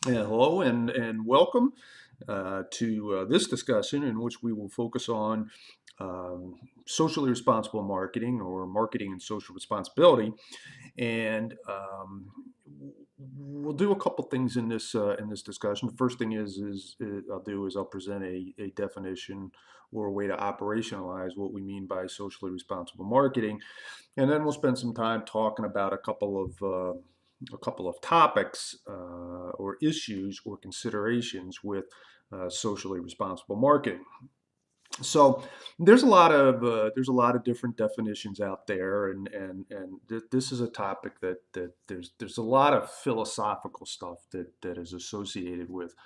Hello and welcome to this discussion in which we will focus on um, socially responsible marketing or marketing and social responsibility. And we'll do a couple things in this discussion. The first thing is I'll present a definition or a way to operationalize what we mean by socially responsible marketing, and then we'll spend some time talking about a couple of topics or issues or considerations with socially responsible marketing. So there's a lot of different definitions out there, and this is a topic that there's a lot of philosophical stuff that is associated with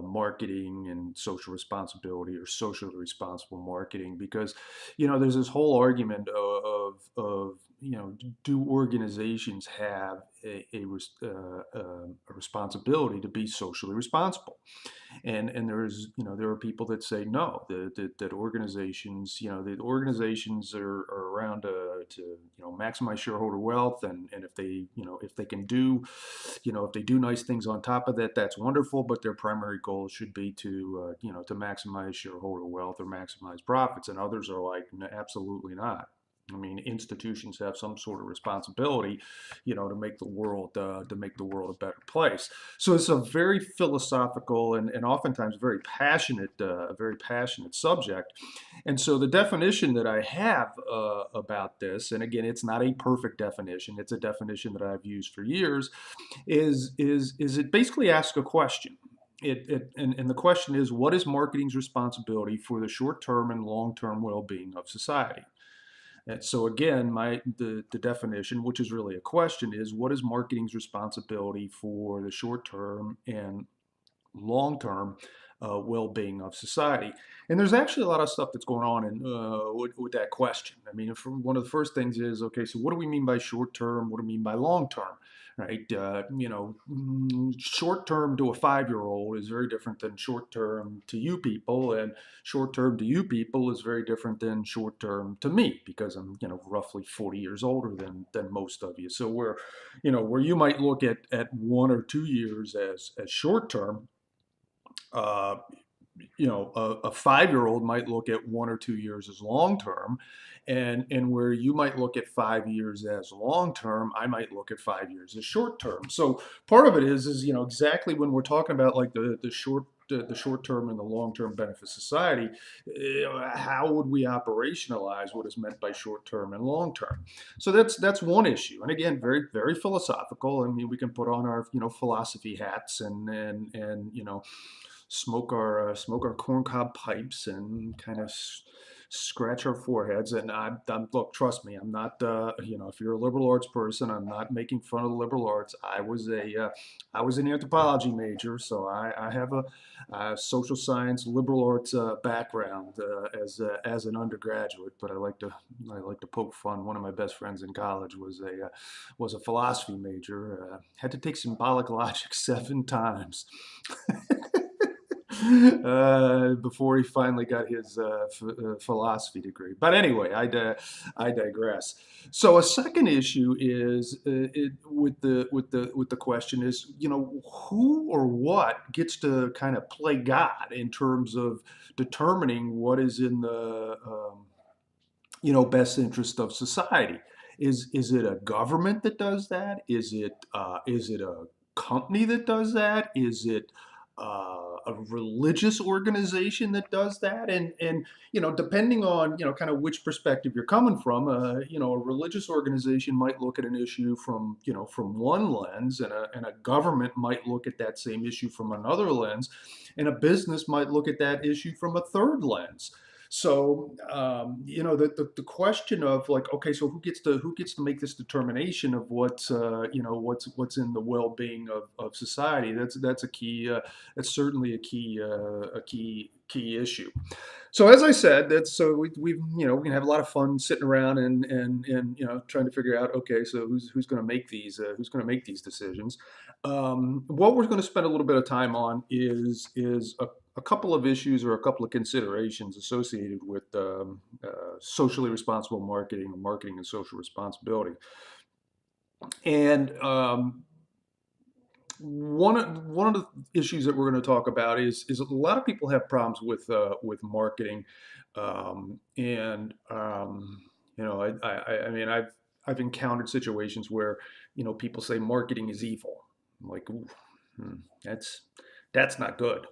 marketing and social responsibility or socially responsible marketing, because there's this whole argument of do organizations have a responsibility to be socially responsible? And there are people that say no, that organizations, the organizations are around to maximize shareholder wealth, and if they can do, if they do nice things on top of that, that's wonderful, but their primary goal should be to maximize shareholder wealth or maximize profits. And others are like, "No, absolutely not." I mean, institutions have some sort of responsibility, to make the world a better place. So it's a very philosophical and oftentimes very passionate subject. And so the definition that I have about this, and again, it's not a perfect definition. It's a definition that I've used for years. Is it basically asks a question. And the question is, what is marketing's responsibility for the short-term and long-term well-being of society? And so again, the definition, which is really a question, is what is marketing's responsibility for the short term and long term well-being of society? And there's actually a lot of stuff that's going on with that question. I mean, one of the first things is, okay, so what do we mean by short term? What do we mean by long term? Right? Short term to a 5-year-old is very different than short term to you people, and short term to you people is very different than short term to me, because I'm roughly 40 years older than most of you. So where you might look at 1 or 2 years as short term, uh, a 5-year-old might look at 1 or 2 years as long term, and where you might look at 5 years as long term, I might look at 5 years as short term. So part of it is exactly when we're talking about like the short term and the long term benefit society, how would we operationalize what is meant by short term and long term? So that's one issue, and again, very very philosophical. I mean, we can put on our philosophy hats and smoke our corncob pipes and kind of scratch our foreheads. And look, trust me, I'm not. If you're a liberal arts person, I'm not making fun of the liberal arts. I was an anthropology major, so I have a social science liberal arts background as an undergraduate. But I like to poke fun. One of my best friends in college was a philosophy major. Had to take symbolic logic 7 times. Before he finally got his philosophy degree. But anyway, I digress. So a second issue is with the question is, who or what gets to kind of play God in terms of determining what is in the best interest of society. Is it a government that does that? Is it a company that does that? Is it a religious organization that does that? And depending on kind of which perspective you're coming from, a religious organization might look at an issue from one lens, and a government might look at that same issue from another lens, and a business might look at that issue from a third lens. So the question of like, okay, so who gets to make this determination of what's in the well-being of society? That's a key. That's certainly a key issue. So as I said, that's so we can have a lot of fun sitting around and trying to figure out, okay, so who's going to make these decisions. What we're going to spend a little bit of time on is a couple of issues or a couple of considerations associated with socially responsible marketing or marketing and social responsibility. And one of the issues that we're going to talk about is a lot of people have problems with marketing, and I mean I've encountered situations where people say marketing is evil. I'm like, ooh, hmm, that's that's not good.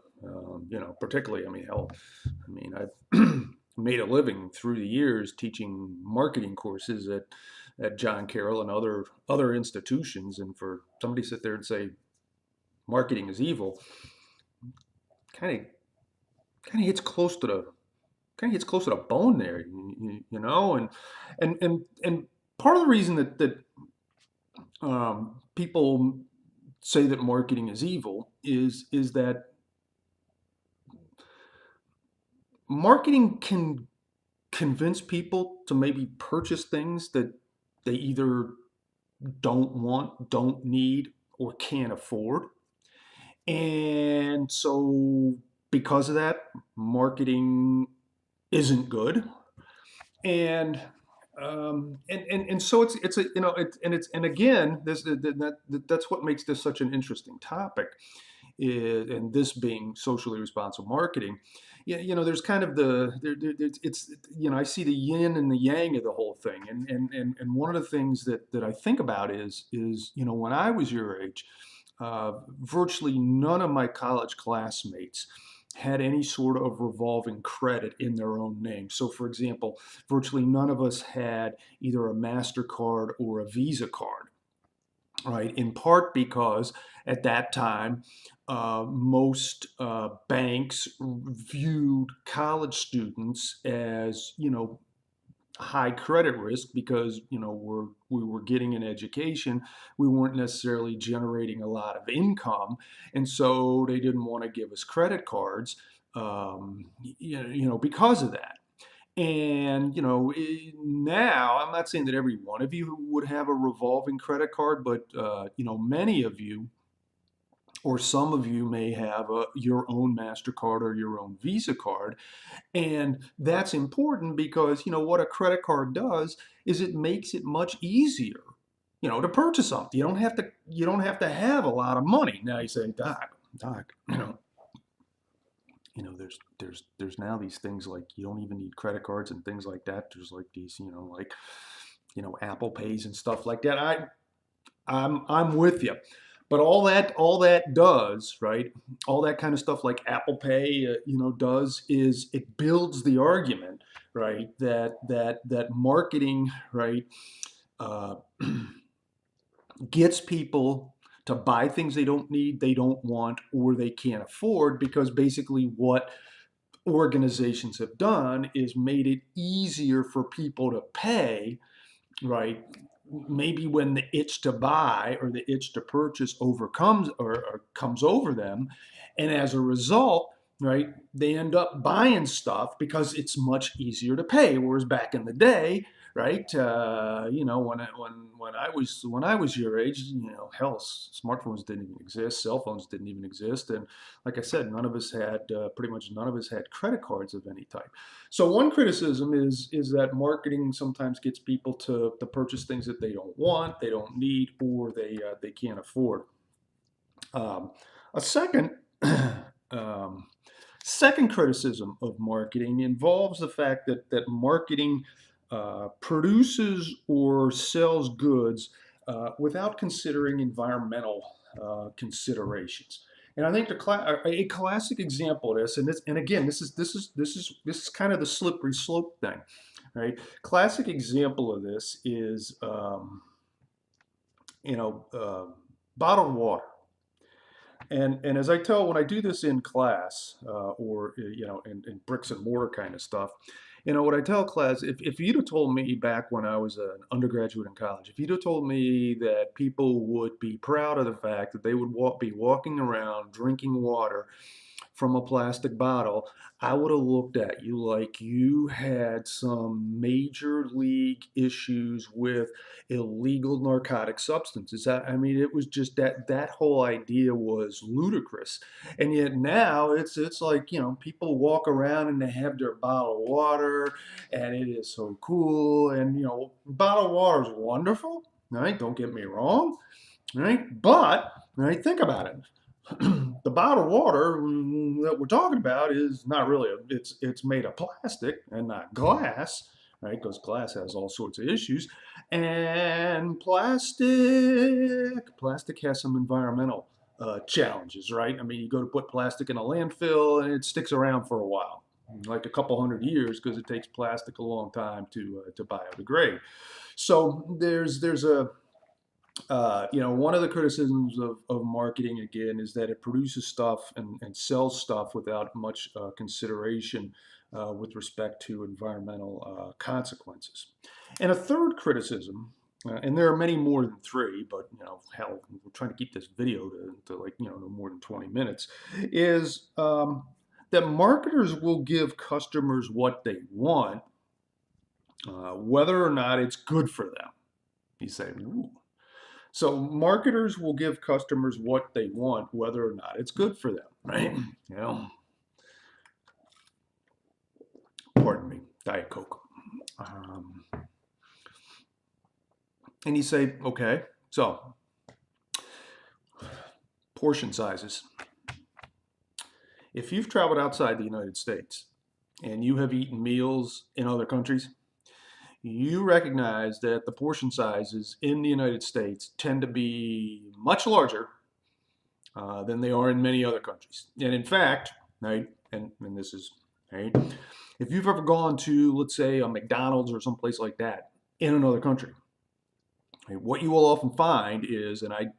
Particularly, I mean, hell, I mean, I've made a living through the years teaching marketing courses at John Carroll and other institutions, and for somebody to sit there and say marketing is evil, kind of kind of hits close to the kind of hits close to the bone there, and part of the reason that people say that marketing is evil is that marketing can convince people to maybe purchase things that they either don't want, don't need, or can't afford. And so because of that, marketing isn't good. And and so it's a and again that's what makes this such an interesting topic, and this being socially responsible marketing. Yeah, there's kind of it's I see the yin and the yang of the whole thing, and one of the things that I think about is when I was your age, virtually none of my college classmates had any sort of revolving credit in their own name. So, for example, virtually none of us had either a MasterCard or a Visa card, right? In part because at that time, most banks viewed college students as, high credit risk because we were getting an education. We weren't necessarily generating a lot of income, and so they didn't want to give us credit cards, because of that. And now I'm not saying that every one of you would have a revolving credit card, but many of you or some of you may have your own MasterCard or your own Visa card. And that's important because, what a credit card does is it makes it much easier, to purchase something. You don't have to have a lot of money. Now you say, Doc, there's now these things like you don't even need credit cards and things like that. There's like these, like, Apple Pays and stuff like that. I'm with you. But all that does, right? All that kind of stuff like Apple Pay, does is it builds the argument, right? That marketing, right, uh, gets people to buy things they don't need, they don't want, or they can't afford because basically what organizations have done is made it easier for people to pay, right? Maybe when the itch to buy or the itch to purchase overcomes or comes over them, and as a result, right, they end up buying stuff because it's much easier to pay. Whereas back in the day, right, when I was your age, hell, smartphones didn't even exist, cell phones didn't even exist, and like I said, pretty much none of us had credit cards of any type. So one criticism is that marketing sometimes gets people to purchase things that they don't want, they don't need, or they can't afford. Um, a second um, second criticism of marketing involves the fact that marketing produces or sells goods without considering environmental considerations. And I think a classic example of this, and again, this is kind of the slippery slope thing, right? Classic example of this is you know uh, bottled water. And as I tell when I do this in class, or in bricks and mortar kind of stuff, what I tell class, if you'd have told me back when I was an undergraduate in college, if you'd have told me that people would be proud of the fact that they would be walking around drinking water from a plastic bottle, I would have looked at you like you had some major league issues with illegal narcotic substances. I mean, it was just that whole idea was ludicrous. And yet now it's like, people walk around and they have their bottled water and it is so cool. And, bottled water is wonderful, right? Don't get me wrong, right? But Right? Think about it. The bottled water that we're talking about is not really it's made of plastic and not glass, right? Because glass has all sorts of issues, and plastic has some environmental challenges, right? I mean, you go to put plastic in a landfill and it sticks around for a while, like a couple hundred years, because it takes plastic a long time to biodegrade. So there's a one of the criticisms of marketing again is that it produces stuff and sells stuff without much consideration with respect to environmental consequences. And a third criticism, and there are many more than three, but hell, we're trying to keep this video to like no more than 20 minutes, is that marketers will give customers what they want, whether or not it's good for them. You say, ooh. So marketers will give customers what they want, whether or not it's good for them, right? You know, pardon me, Diet Coke. And you say, okay, so portion sizes. If you've traveled outside the United States and you have eaten meals in other countries, you recognize that the portion sizes in the United States tend to be much larger than they are in many other countries. And in fact, right, and this is, right, if you've ever gone to, let's say, a McDonald's or someplace like that in another country, right, what you will often find is, and I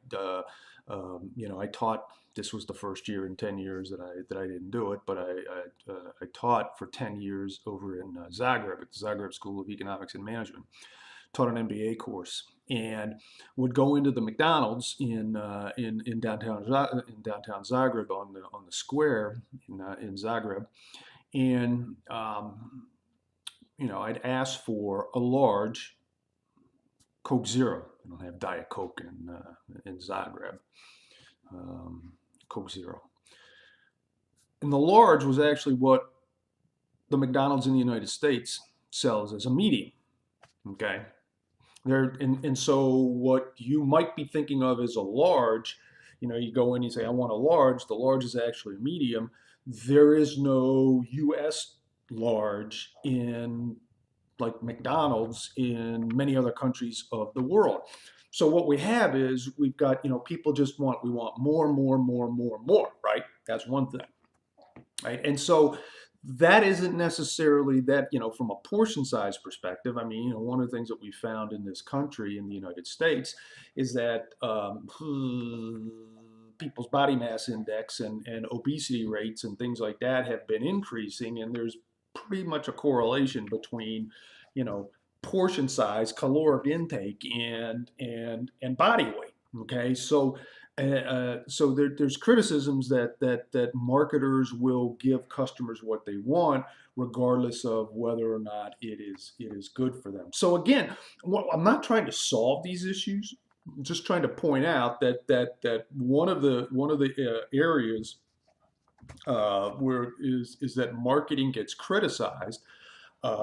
taught. This was the first year in 10 years that I didn't do it, but I taught for 10 years over in Zagreb at the Zagreb School of Economics and Management. Taught an MBA course and would go into the McDonald's in downtown Zagreb on the square in Zagreb, and I'd ask for a large Coke Zero. I don't have Diet Coke in Zagreb. Coke Zero. And the large was actually what the McDonald's in the United States sells as a medium. Okay. And so what you might be thinking of as a large, you go in, you say, I want a large. The large is actually a medium. There is no US large in like McDonald's in many other countries of the world. So what we have is we've got, people we want more, more, more, more, more, right? That's one thing, right? And so that isn't necessarily that, from a portion size perspective. I mean, one of the things that we found in this country, in the United States, is that people's body mass index and obesity rates and things like that have been increasing, and there's pretty much a correlation between, portion size, caloric intake, and body weight. Okay, so there's criticisms that marketers will give customers what they want, regardless of whether or not it is good for them. So again, I'm not trying to solve these issues. I'm just trying to point out that one of the areas where is that marketing gets criticized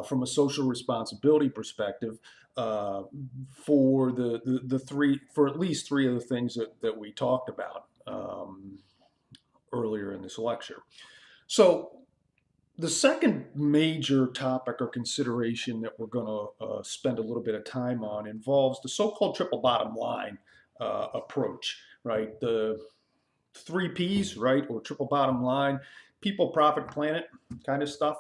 from a social responsibility perspective for for at least three of the things that we talked about earlier in this lecture. So the second major topic or consideration that we're going to spend a little bit of time on involves the so-called triple bottom line approach, right? The three P's, right, or triple bottom line: people, profit, planet kind of stuff,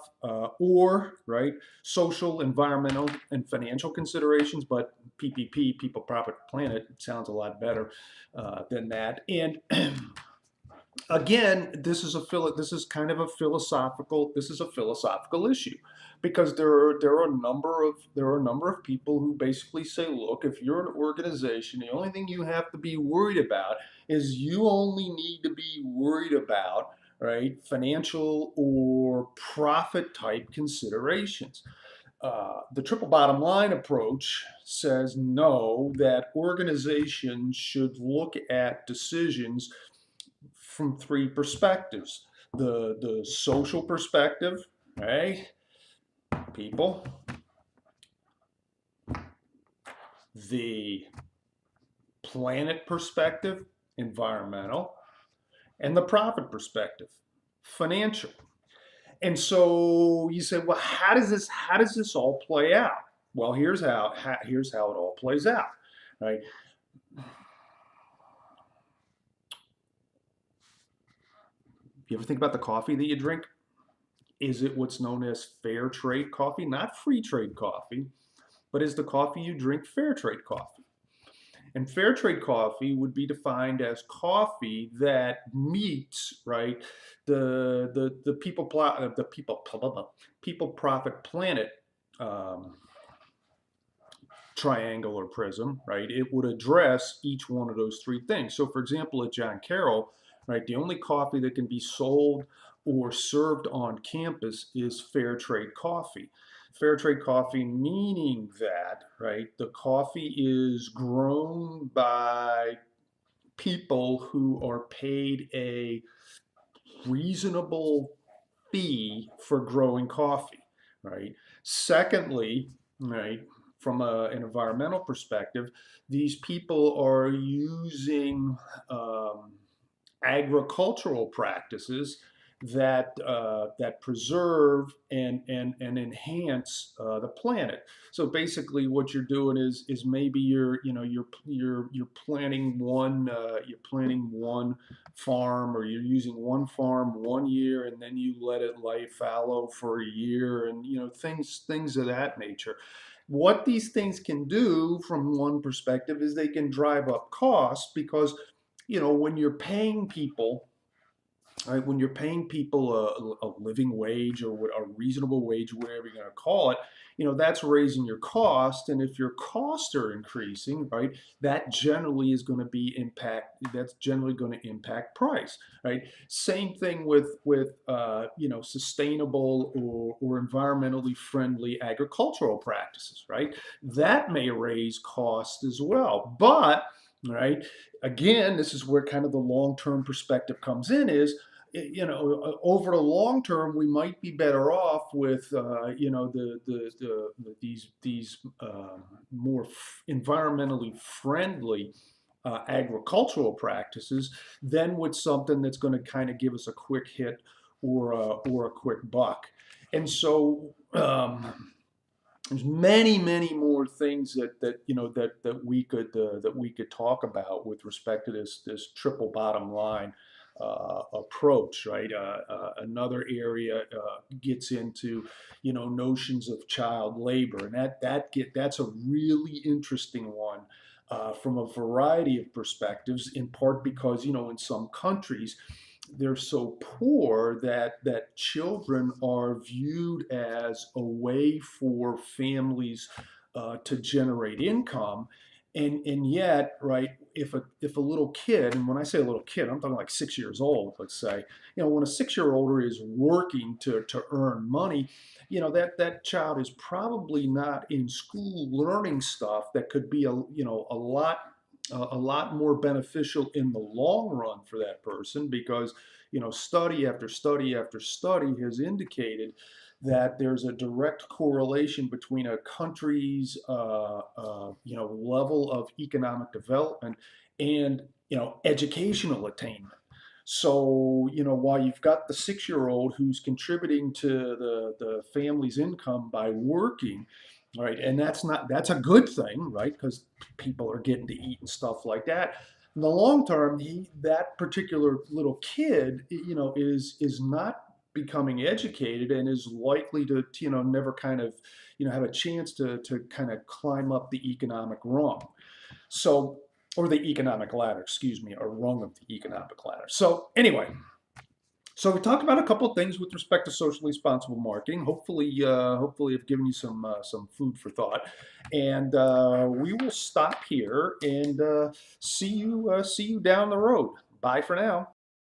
or, right, social, environmental, and financial considerations. But PPP, people, profit, planet, sounds a lot better than that. And again, this is kind of a philosophical issue, because there are a number of people who basically say, look, if you're an organization, the only thing you have to be worried about is you only need to be worried about, right, financial or profit type considerations. The triple bottom line approach says no, that organizations should look at decisions from three perspectives: the social perspective, right? People, the planet perspective, environmental, and the profit perspective, financial. And so you say, well, how does this all play out? Well, here's how it all plays out, right? You ever think about the coffee that you drink? Is it what's known as fair trade coffee? Not free trade coffee, but is the coffee you drink fair trade coffee? And fair trade coffee would be defined as coffee that meets, right, the people profit planet um, triangle or prism, right? It would address each one of those three things. So, for example, at John Carroll, right, the only coffee that can be sold or served on campus is fair trade coffee. Fair trade coffee meaning that, right, the coffee is grown by people who are paid a reasonable fee for growing coffee, right? Secondly, right, from an environmental perspective, these people are using um, agricultural practices that preserve and enhance the planet. So basically, what you're doing is maybe you're planting one farm, or you're using one farm one year, and then you let it lie fallow for a year, and things of that nature. What these things can do from one perspective is they can drive up costs, because when you're paying people, right, when you're paying people a living wage, or a reasonable wage, whatever you're going to call it, that's raising your cost. And if your costs are increasing, right, that's generally going to impact price, right? Same thing with sustainable or environmentally friendly agricultural practices, right? That may raise costs as well. But, right, again, this is where kind of the long-term perspective comes in, is over the long term, we might be better off with these more environmentally friendly agricultural practices than with something that's going to kind of give us a quick hit, or a quick buck. And so there's many more things that we could talk about with respect to this triple bottom line approach, right? Another area gets into notions of child labor, and that's a really interesting one. From a variety of perspectives, in part because in some countries they're so poor that children are viewed as a way for families to generate income. And yet, right, if a little kid, and when I say a little kid, I'm talking like 6 years old, let's say, when a 6 year older is working to earn money, that child is probably not in school learning stuff that could be a lot more beneficial in the long run for that person, because study after study after study has indicated that there's a direct correlation between a country's level of economic development and educational attainment. So while you've got the 6 year old who's contributing to the family's income by working, right, and that's a good thing, right, because people are getting to eat and stuff like that. In the long term, that particular little kid, is not becoming educated, and is likely to never kind of have a chance to kind of climb up the economic rung. So, or the economic ladder, excuse me, or rung of the economic ladder. So anyway, so we talked about a couple of things with respect to socially responsible marketing. Hopefully, I've given you some food for thought, and we will stop here and see you down the road. Bye for now.